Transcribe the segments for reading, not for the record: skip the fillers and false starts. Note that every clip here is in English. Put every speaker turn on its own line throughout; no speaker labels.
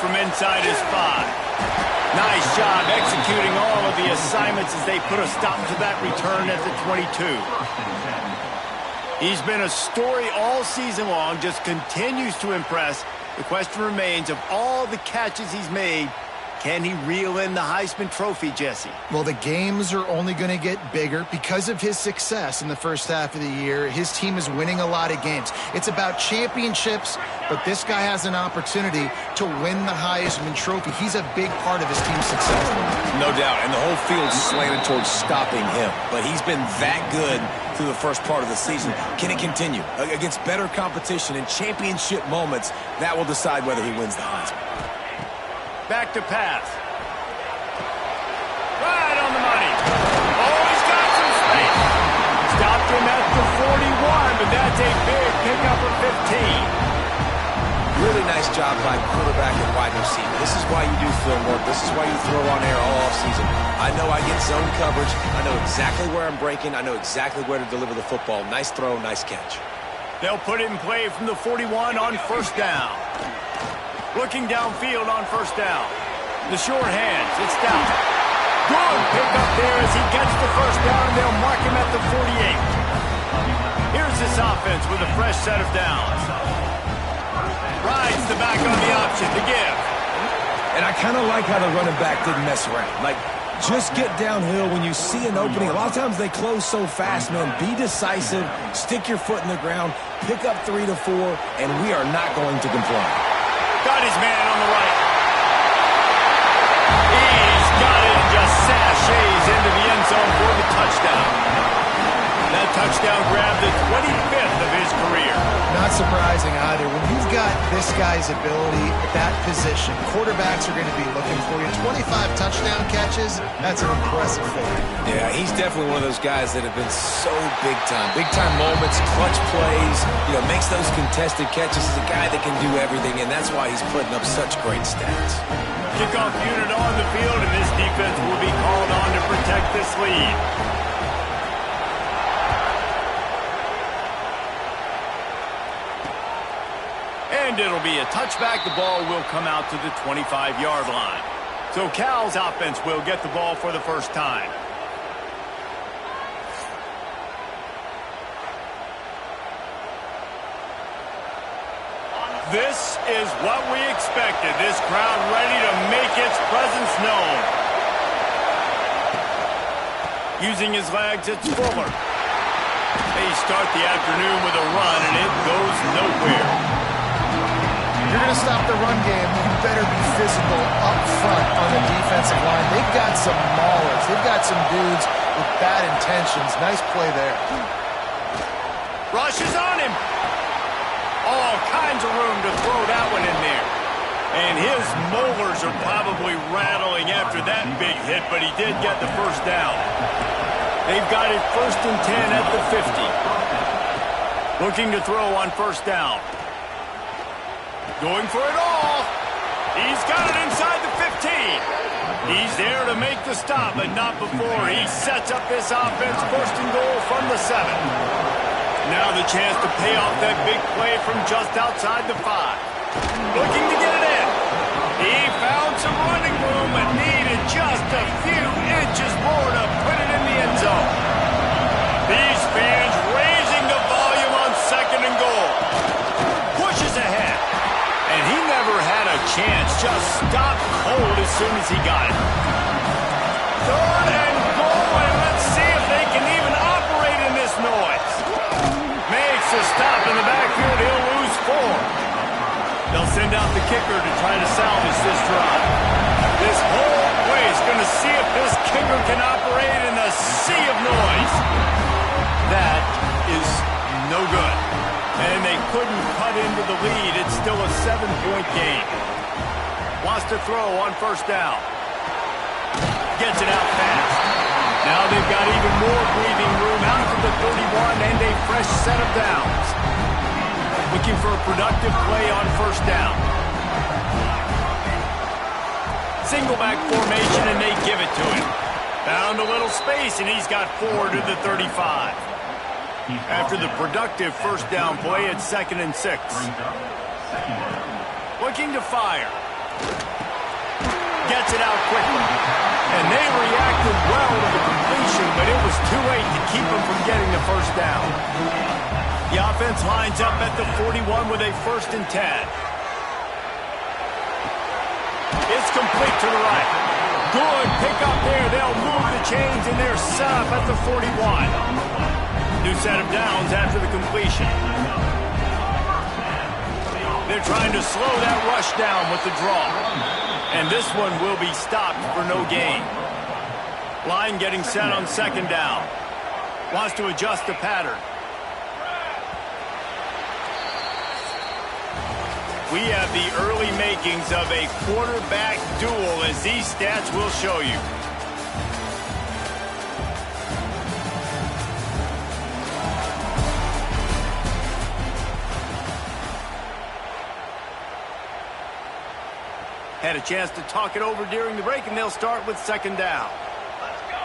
from inside his 5. Nice job executing all of the assignments as they put a stop to that return at the 22. He's been a story all season long, just continues to impress. The question remains, of all the catches he's made, can he reel in the Heisman Trophy, Jesse?
Well, the games are only going to get bigger because of his success in the first half of the year. His team is winning a lot of games. It's about championships, but this guy has an opportunity to win the Heisman Trophy. He's a big part of his team's success.
No doubt, and the whole field's slanted towards stopping him. But he's been that good through the first part of the season. Can it continue? Against better competition and championship moments, that will decide whether he wins the Heisman.
Back to pass. Right on the money. Oh, he's got some space. Stopped him at the 41, but that's a big pickup of 15.
Really nice job by quarterback and wide receiver. This is why you do film work. This is why you throw on air all offseason. I know I get zone coverage. I know exactly where I'm breaking. I know exactly where to deliver the football. Nice throw, nice catch.
They'll put it in play from the 41 on first down. Looking downfield on first down. The short hands. It's down. Good pick up there as he gets the first down, and they'll mark him at the 48. Here's this offense with a fresh set of downs. Rides the back on the option to give.
And I kind of like how the running back didn't mess around. Like, just get downhill when you see an opening. A lot of times they close so fast, man. Be decisive. Stick your foot in the ground. Pick up 3 to 4, and we are not going to complain.
Got his man on the right. He's got it and just sashays into the end zone for the touchdown. That touchdown grabbed the 25th of his career.
Not surprising either. When you've got this guy's ability at that position, quarterbacks are going to be looking for you. 25 touchdown catches, that's an impressive feat.
Yeah, he's definitely one of those guys that have been so big time. Big time moments, clutch plays, makes those contested catches. He's a guy that can do everything, and that's why he's putting up such great stats.
Kickoff unit on the field, and this defense will be called on to protect this lead. And it'll be a touchback. The ball will come out to the 25-yard line. So Cal's offense will get the ball for the first time. This is what we expected. This crowd ready to make its presence known. Using his legs, it's Fuller. They start the afternoon with a run, and it goes nowhere.
If you're going to stop the run game, you better be physical up front on the defensive line. They've got some maulers. They've got some dudes with bad intentions. Nice play there.
Rush is on him. All kinds of room to throw that one in there. And his molars are probably rattling after that big hit, but he did get the first down. They've got it 1st and 10 at the 50. Looking to throw on first down. Going for it all. He's got it inside the 15. He's there to make the stop, but not before he sets up this offense. 1st and goal from the 7. Now the chance to pay off that big play from just outside the 5. Looking to get it in. He found some running room but needed just a few inches more to put it in the end zone. These fans raising the volume on 2nd and goal. Pushes ahead. And he never had a chance. Just stopped cold as soon as he got it. 3rd and goal, and let's see if they can even operate in this noise. Makes a stop in the backfield. He'll lose 4. They'll send out the kicker to try to salvage this drive. This whole place going to see if this kicker can operate in the sea of noise. That is no good. And they couldn't cut into the lead. It's still a 7-point game. Wants to throw on first down. Gets it out fast. Now they've got even more breathing room out to the 31 and a fresh set of downs. Looking for a productive play on first down. Single back formation, and they give it to him. Found a little space, and he's got 4 to the 35. After the productive first down play, it's 2nd and 6. Looking to fire. Gets it out quickly. And they reacted well to the completion, but it was too late to keep them from getting the first down. The offense lines up at the 41 with a 1st and 10. It's complete to the right. Good pickup there. They'll move the chains, and they're set up at the 41. New set of downs after the completion. They're trying to slow that rush down with the draw. And this one will be stopped for no gain. Line getting set on 2nd down. Wants to adjust the pattern. We have the early makings of a quarterback duel, as these stats will show you. Had a chance to talk it over during the break, and they'll start with 2nd down.
Let's go.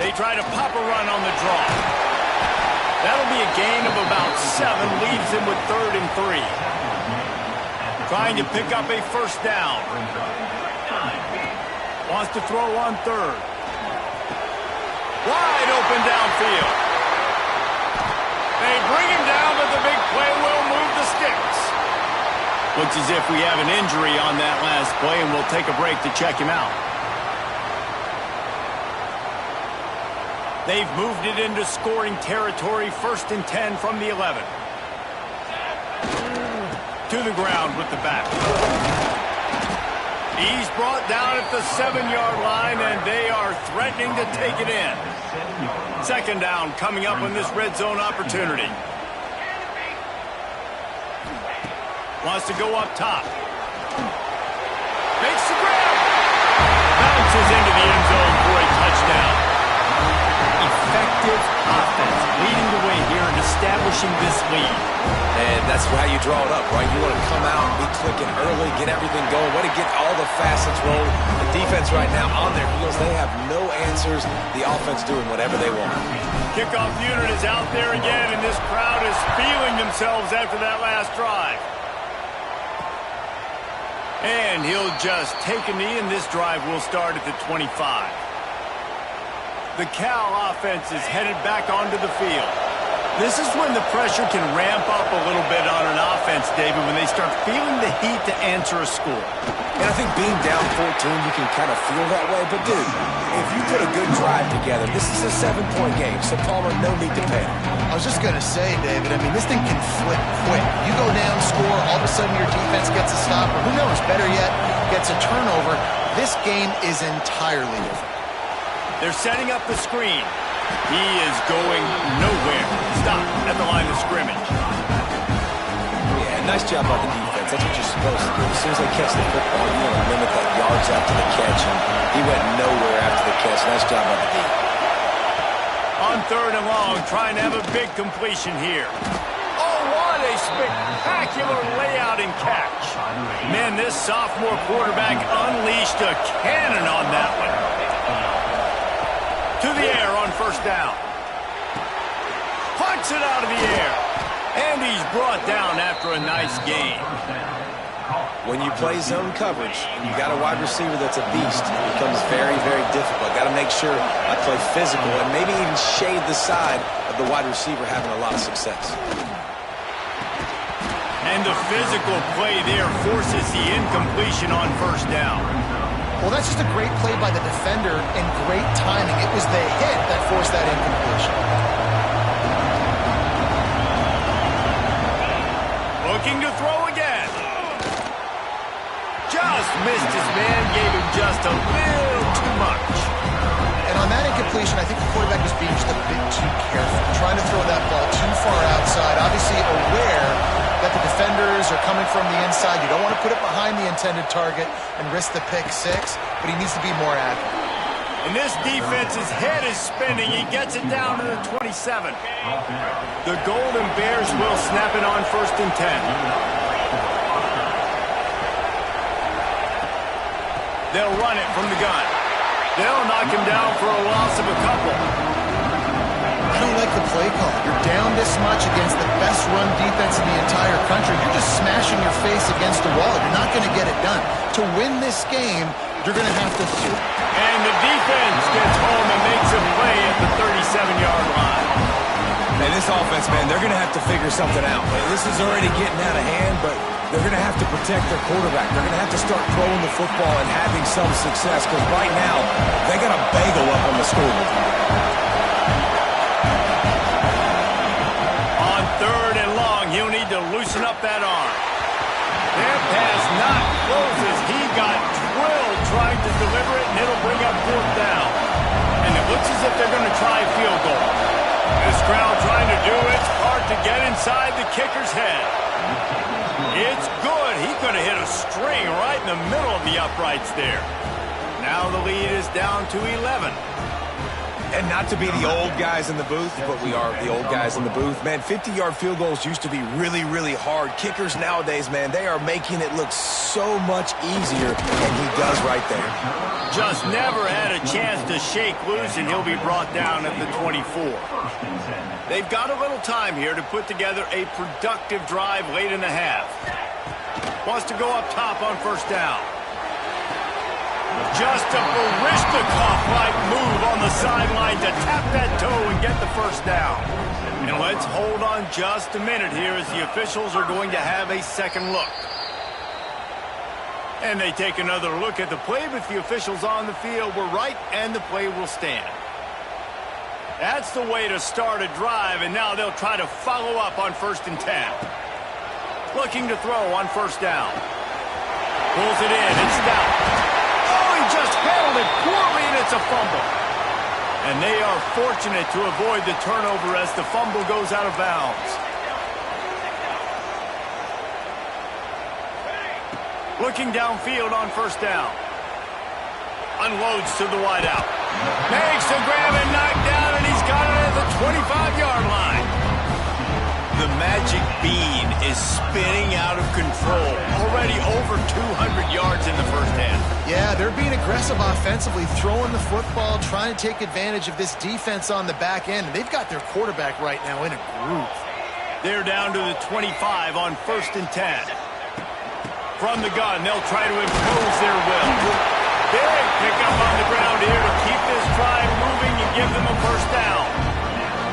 They try to pop a run on the draw. That'll be a gain of about 7, leaves them with 3rd and 3. Trying to pick up a 1st down. Wants to throw on 3rd. Wide open downfield. They bring him down, but the big play will move the sticks. Looks as if we have an injury on that last play, and we'll take a break to check him out. They've moved it into scoring territory, 1st and 10 from the 11. To the ground with the back. He's brought down at the 7-yard line, and they are threatening to take it in. 2nd down coming up on this red zone opportunity. Wants to go up top. Makes the grab. Bounces into the end zone for a touchdown. Effective offense leading the way here and establishing this lead.
And that's how you draw it up, right? You want to come out and be clicking early, get everything going, way to get all the facets rolling. The defense right now on their heels, they have no answers. The offense doing whatever they want.
Kickoff unit is out there again, and this crowd is feeling themselves after that last drive. And he'll just take a knee, and this drive will start at the 25. The Cal offense is headed back onto the field. This is when the pressure can ramp up a little bit on an offense, David, when they start feeling the heat to answer a score.
And I think being down 14, you can kind of feel that way. But, dude, if you put a good drive together, this is a 7-point game, so Palmer, no need to panic.
I was just going to say, David, I mean, this thing can flip quick. You go down, score, all of a sudden your defense gets a stop, or who knows, better yet, gets a turnover. This game is entirely different.
They're setting up the screen. He is going nowhere. Stop at the line of scrimmage.
Yeah, nice job by the defense. That's what you're supposed to do. As soon as they catch the football, you want to limit that yards after the catch. And he went nowhere after the catch. Nice job by the D.
On 3rd and long, trying to have a big completion here. Oh, what a spectacular layout and catch. Man, this sophomore quarterback unleashed a cannon on that one. To the air on 1st down. Punts it out of the air. And he's brought down after a nice gain.
When you play zone coverage and you got a wide receiver that's a beast, it becomes very, very difficult. Got to make sure I play physical and maybe even shade the side of the wide receiver having a lot of success.
And the physical play there forces the incompletion on 1st down.
Well, that's just a great play by the defender and great timing. It was the hit that forced that incompletion.
Looking to throw again. Just missed his man, gave him just a little too much.
And on that incompletion, I think the quarterback was being just a bit too careful, trying to throw that ball too far outside, obviously aware that the defenders are coming from the inside. You don't want to put it behind the intended target and risk the pick 6, but he needs to be more accurate.
And this defense's head is spinning. He gets it down to the 27. The Golden Bears will snap it on 1st and 10. They'll run it from the gun. They'll knock him down for a loss of a couple.
I don't like the play call. You're down this much against the best run defense in the entire country, you're just smashing your face against the wall. You're not going to get it done. To win this game, you're going to have to...
And the defense gets home and makes a play at the 37-yard line.
Man, this offense, man, they're going to have to figure something out. This is already getting out of hand, but they're going to have to protect their quarterback. They're going to have to start throwing the football and having some success, because right now, they got a bagel up on the scoreboard.
On 3rd and long, he'll need to loosen up that arm. That pass not closes. He got drilled trying to deliver it, and it'll bring up 4th down. And it looks as if they're going to try a field goal. This crowd trying to do its part to get inside the kicker's head. It's good. He could have hit a string right in the middle of the uprights there. Now the lead is down to 11.
And not to be the old guys in the booth, but we are the old guys in the booth. Man, 50-yard field goals used to be really, really hard. Kickers nowadays, man, they are making it look so much easier, and he does right there.
Just never had a chance to shake loose, and he'll be brought down at the 24. They've got a little time here to put together a productive drive late in the half. Wants to go up top on 1st down. Just a Barishnikov-like move on the sideline to tap that toe and get the 1st down. And let's hold on just a minute here as the officials are going to have a second look. And they take another look at the play, but the officials on the field were right, and the play will stand. That's the way to start a drive, and now they'll try to follow up on 1st and 10. Looking to throw on 1st down. Pulls it in, it's Stout. Oh, he just handled it poorly, and it's a fumble. And they are fortunate to avoid the turnover as the fumble goes out of bounds. Looking downfield on 1st down. Unloads to the wideout. Makes the grab and knock down, and he's got it at the 25-yard line. The magic bean is spinning out of control. Already over 200 yards in the 1st half.
Yeah, they're being aggressive offensively, throwing the football, trying to take advantage of this defense on the back end. They've got their quarterback right now in a groove.
They're down to the 25 on 1st and 10. From the gun, they'll try to impose their will. Big pickup on the ground here to keep this drive moving and give them a 1st down.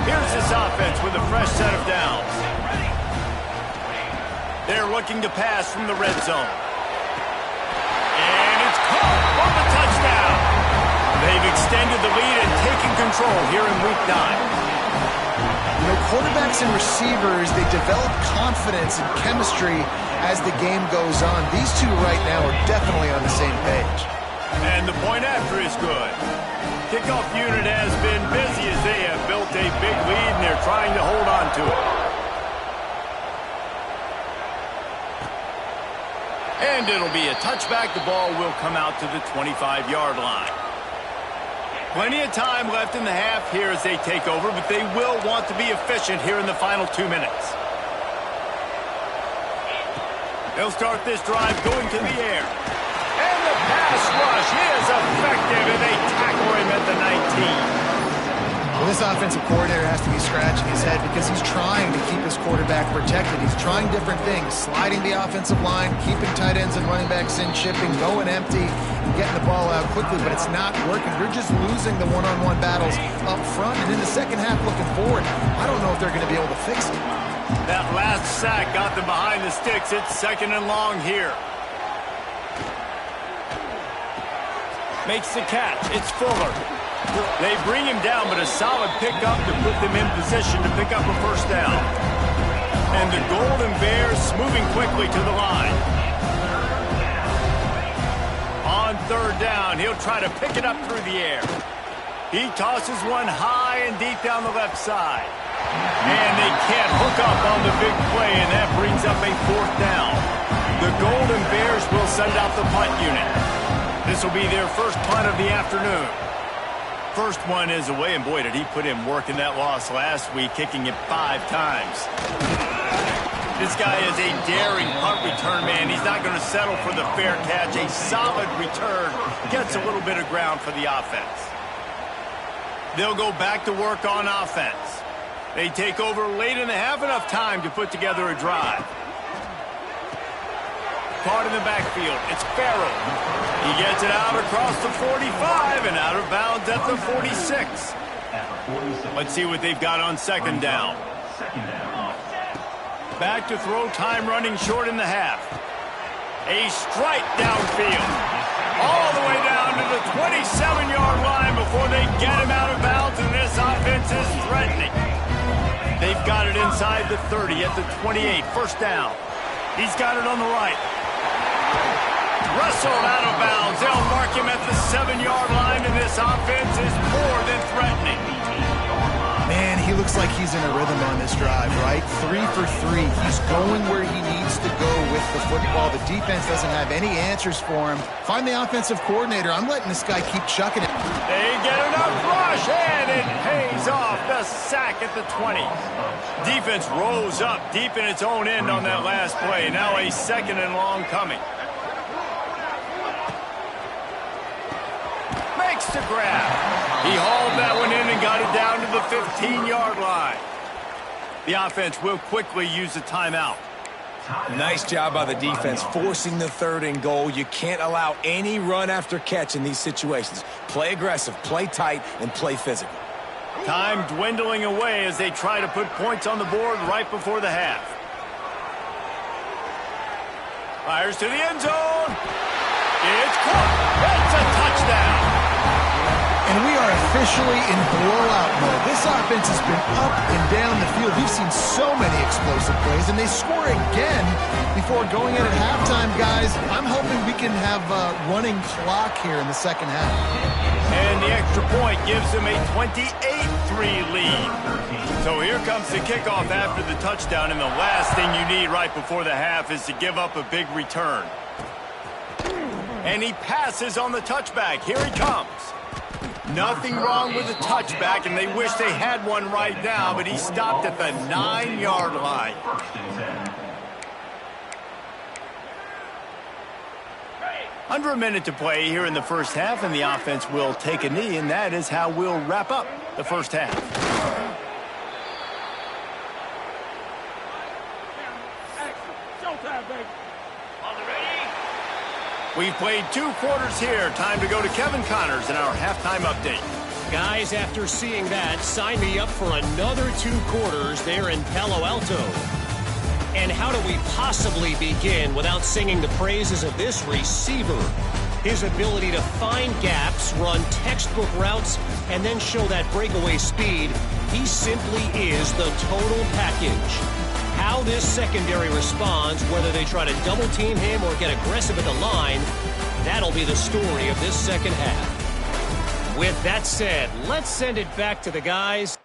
Here's this offense with a fresh set of downs. They're looking to pass from the red zone. And it's caught for the touchdown. They've extended the lead and taken control here in Week 9.
You know, quarterbacks and receivers, they develop confidence and chemistry as the game goes on. These two right now are definitely on the same page.
And the point after is good. Kickoff unit has been busy as they have built a big lead, and they're trying to hold on to it. And it'll be a touchback. The ball will come out to the 25-yard line. Plenty of time left in the half here as they take over, but they will want to be efficient here in the final 2 minutes. They'll start this drive going to the air. And the pass rush is effective, and they tackle him at the 19.
Well, this offensive coordinator has to be scratching his head because he's trying to keep his quarterback protected. He's trying different things, sliding the offensive line, keeping tight ends and running backs in, chipping, going empty, and getting the ball out quickly, but it's not working. They're just losing the one-on-one battles up front, and in the second half looking forward, I don't know if they're going to be able to fix it.
That last sack got them behind the sticks. It's 2nd and long here. Makes the catch. It's Fuller. They bring him down, but a solid pickup to put them in position to pick up a 1st down. And the Golden Bears moving quickly to the line. On 3rd down, he'll try to pick it up through the air. He tosses one high and deep down the left side. And they can't hook up on the big play, and that brings up a 4th down. The Golden Bears will send out the punt unit. This will be their first punt of the afternoon. First one is away, and boy, did he put in work in that loss last week, kicking it 5 times. This guy is a daring punt return man. He's not going to settle for the fair catch. A solid return gets a little bit of ground for the offense. They'll go back to work on offense. They take over late in the half, enough time to put together a drive. Caught in the backfield, it's Farrell. He gets it out across the 45 and out of bounds at the 46. Let's see what they've got on second down. Back to throw, time running short in the half. A strike downfield. All the way down to the 27-yard line before they get him out of bounds, and this offense is threatening. They've got it inside the 30 at the 28, first down. He's got it on the right. Wrestled out of bounds. They'll mark him at the 7-yard line, and this offense is more than threatening.
Man, he looks like he's in a rhythm on this drive, right? 3 for 3. He's going where he needs to go with the football. The defense doesn't have any answers for him. Find the offensive coordinator. I'm letting this guy keep chucking it.
They get enough rush, and it pays off. The sack at the 20. Defense rose up deep in its own end on that last play. Now a second and long coming. Makes the grab. He hauled that one in and got it down to the 15-yard line. The offense will quickly use a timeout.
Nice job by the defense forcing the 3rd and goal. You can't allow any run after catch in these situations. Play aggressive, play tight, and play physical.
Time dwindling away as they try to put points on the board right before the half. Fires to the end zone. It's caught. It's a touchdown.
And we are officially in blowout mode. This offense has been up and down the field. We've seen so many explosive plays, and they score again before going in at halftime, guys. I'm hoping we can have a running clock here in the second half.
And the extra point gives them a 28-3 lead. So here comes the kickoff after the touchdown, and the last thing you need right before the half is to give up a big return. And he passes on the touchback. Here he comes. Nothing wrong with the touchback, and they wish they had one right now, but he stopped at the 9-yard line. Under a minute to play here in the first half, and the offense will take a knee, and that is how we'll wrap up the first half. We've played 2 quarters here. Time to go to Kevin Connors in our halftime update.
Guys, after seeing that, sign me up for another 2 quarters there in Palo Alto. And how do we possibly begin without singing the praises of this receiver? His ability to find gaps, run textbook routes, and then show that breakaway speed. He simply is the total package. How this secondary responds, whether they try to double-team him or get aggressive at the line, that'll be the story of this second half. With that said, let's send it back to the guys.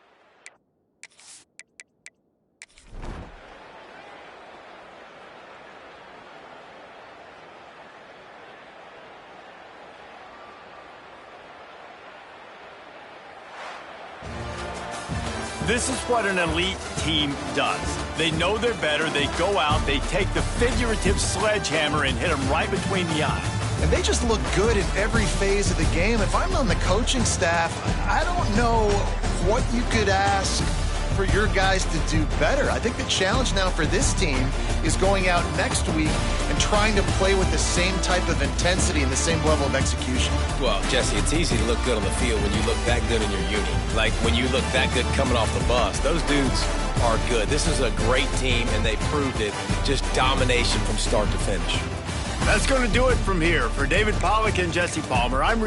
This is what an elite team does. They know they're better. They go out. They take the figurative sledgehammer and hit them right between the eyes.
And they just look good in every phase of the game. If I'm on the coaching staff, I don't know what you could ask for your guys to do better. I think the challenge now for this team is going out next week and trying to play with the same type of intensity and the same level of execution.
Well, Jesse, it's easy to look good on the field when you look that good in your uni. Like when you look that good coming off the bus. Those dudes are good. This is a great team, and they proved it. Just domination from start to finish.
That's going to do it from here. For David Pollack and Jesse Palmer, I'm